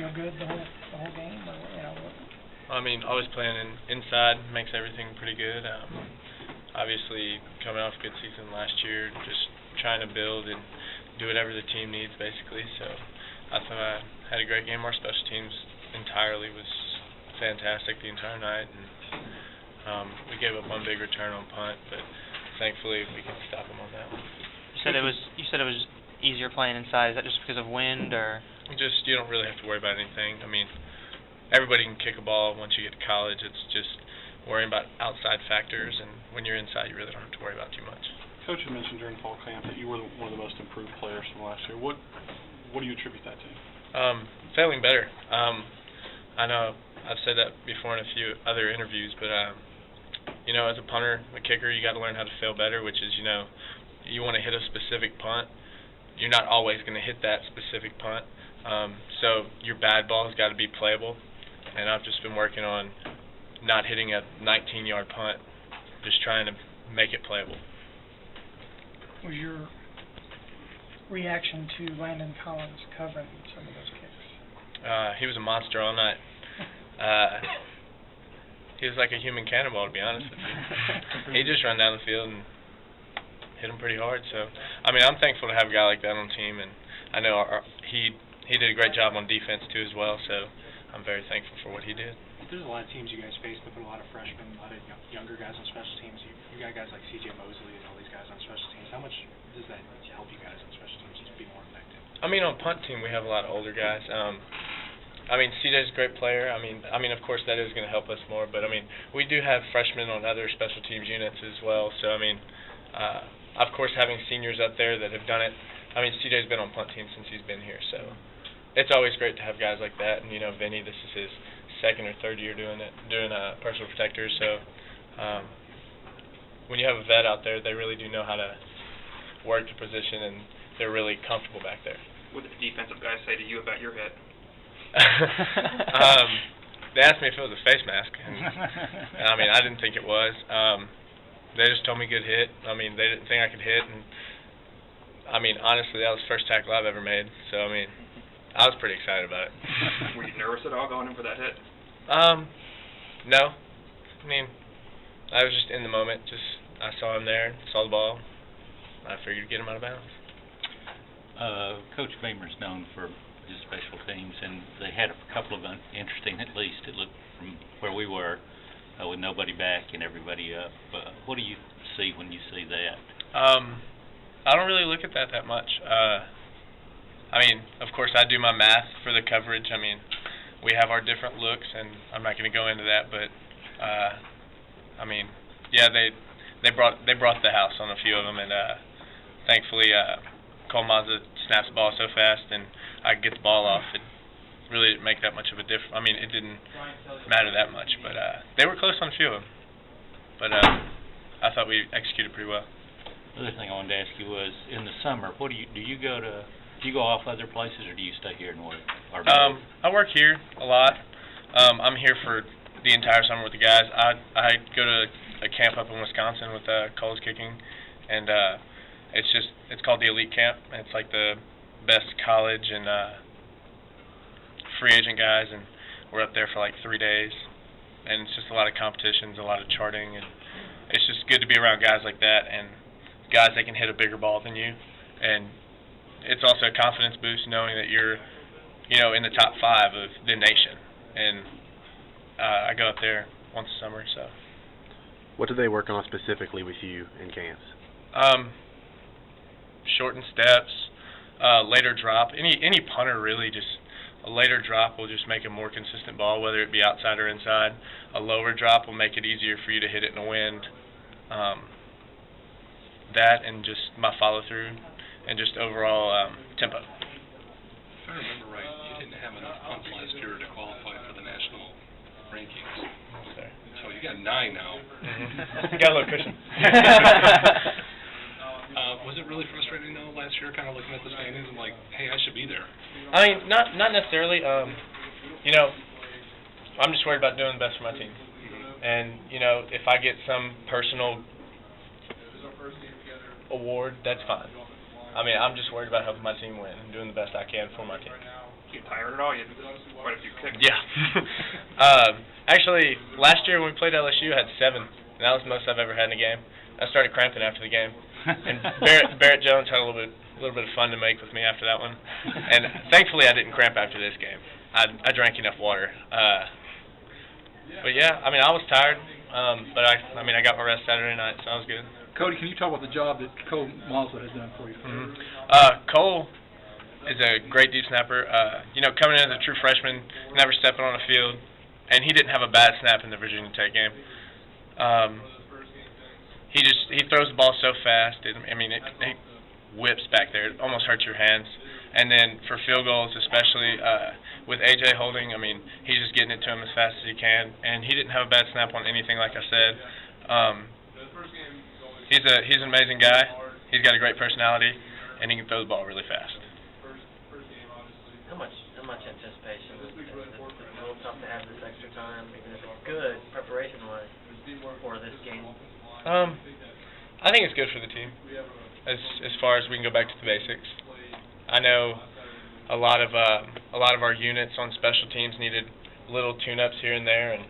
feel good the whole game, or what? I mean, always playing inside makes everything pretty good. Obviously, coming off a good season last year, just trying to build and do whatever the team needs, basically. So I thought I had a great game. Our special teams entirely was fantastic the entire night, and we gave up one big return on punt, but thankfully we could stop them on that one. You said it was easier playing inside. Is that just because of wind, or? Just you don't really have to worry about anything. I mean, everybody can kick a ball once you get to college. It's just worrying about outside factors, and when you're inside, you really don't have to worry about too much. Coach had mentioned during fall camp that you were one of the most improved players from last year. What do you attribute that to? Failing better. I know I've said that before in a few other interviews, but as a punter, a kicker, you got to learn how to fail better, which is, you want to hit a specific punt. You're not always going to hit that specific punt. So your bad ball has got to be playable, and I've just been working on not hitting a 19-yard punt, just trying to make it playable. What was your reaction to Landon Collins covering some of those kicks? He was a monster all night. He was like a human cannonball, to be honest with you. He just run down the field and hit him pretty hard. So, I mean, I'm thankful to have a guy like that on the team, and I know he did a great job on defense too as well. So, I'm very thankful for what he did. There's a lot of teams you guys face that put a lot of freshmen, a lot of younger guys on special teams. You got guys like C.J. Mosley and all these guys on special teams. How much does that help you guys on special teams to be more effective? I mean, on punt team, we have a lot of older guys. I mean, CJ's a great player. I mean, of course, that is going to help us more. But I mean, we do have freshmen on other special teams units as well. So I mean, of course, having seniors up there that have done it. I mean, CJ's been on punt team since he's been here, so it's always great to have guys like that. And Vinny, this is his second or third year doing personal protectors. So when you have a vet out there, they really do know how to work the position, and they're really comfortable back there. What did the defensive guys say to you about your hit? They asked me if it was a face mask, and I mean, I didn't think it was. They just told me good hit. I mean, they didn't think I could hit, and I mean, honestly, that was the first tackle I've ever made. So I mean, I was pretty excited about it. Were you nervous at all going in for that hit? No. I mean, I was just in the moment. I saw him there, saw the ball. I figured to get him out of bounds. Coach Beamer's known for his special teams, and they had a couple of interesting, at least it looked from where we were, with nobody back and everybody up. What do you see when you see that? I don't really look at that much. I mean, of course, I do my math for the coverage. I mean, we have our different looks, and I'm not going to go into that, but I mean, yeah, they brought the house on a few of them, and thankfully, Cole Mazza snaps the ball so fast, and I could get the ball off. It really didn't make that much of a difference. I mean, it didn't matter that much, but they were close on a few of them. But I thought we executed pretty well. The other thing I wanted to ask you was, in the summer, what do you go off other places, or do you stay here and work? I work here a lot. I'm here for the entire summer with the guys. I go to a camp up in Wisconsin with Cole's Kicking, and it's called the Elite Camp. It's like the best college and free agent guys, and we're up there for like 3 days, and it's just a lot of competitions, a lot of charting, and it's just good to be around guys like that, and guys that can hit a bigger ball than you, and it's also a confidence boost knowing that you're in the top 5 of the nation, and I go up there once a summer. So what do they work on specifically with you in camps? Shortened steps, later drop. Any punter really, just a later drop will just make a more consistent ball, whether it be outside or inside. A lower drop will make it easier for you to hit it in the wind. That and just my follow through and just overall tempo. If I remember right, you didn't have enough punts last year to qualify for the national rankings. Okay. So you got 9 now. Got a little cushion. Was it really frustrating though last year, kind of looking at the standings and like, hey, I should be there? I mean, not necessarily. I'm just worried about doing the best for my team. And if I get some personal award, that's fine. I mean, I'm just worried about helping my team win and doing the best I can for my team. get tired at all? You had quite a few kicks. Yeah. Actually, last year when we played LSU, I had 7, and that was the most I've ever had in a game. I started cramping after the game, and Barrett Jones had a little bit of fun to make with me after that one. And thankfully, I didn't cramp after this game. I drank enough water. But yeah, I mean, I was tired, but I got my rest Saturday night, so I was good. Cody, can you talk about the job that Cole Mosley has done for you? Cole is a great deep snapper. Coming in as a true freshman, never stepping on a field, and he didn't have a bad snap in the Virginia Tech game. He throws the ball so fast. It whips back there. It almost hurts your hands. And then for field goals, especially with AJ holding, he's just getting it to him as fast as he can. And he didn't have a bad snap on anything, like I said. He's an amazing guy. He's got a great personality, and he can throw the ball really fast. How much anticipation? Is it a little tough to have this extra time, even if it's good preparation-wise for this game? I think it's good for the team, as far as we can go back to the basics. I know a lot of our units on special teams needed little tune-ups here and there, and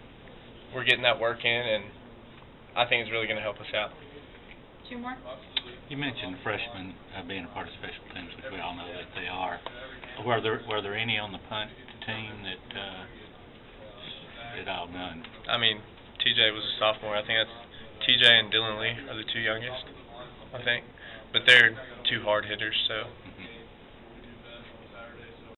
we're getting that work in, and I think it's really going to help us out. 2 more? You mentioned freshmen being a part of special teams, which we all know that they are. Were there any on the punt team that did all none? TJ was a sophomore. I think that's TJ and Dylan Lee are the 2 youngest, I think. But they're 2 hard hitters, so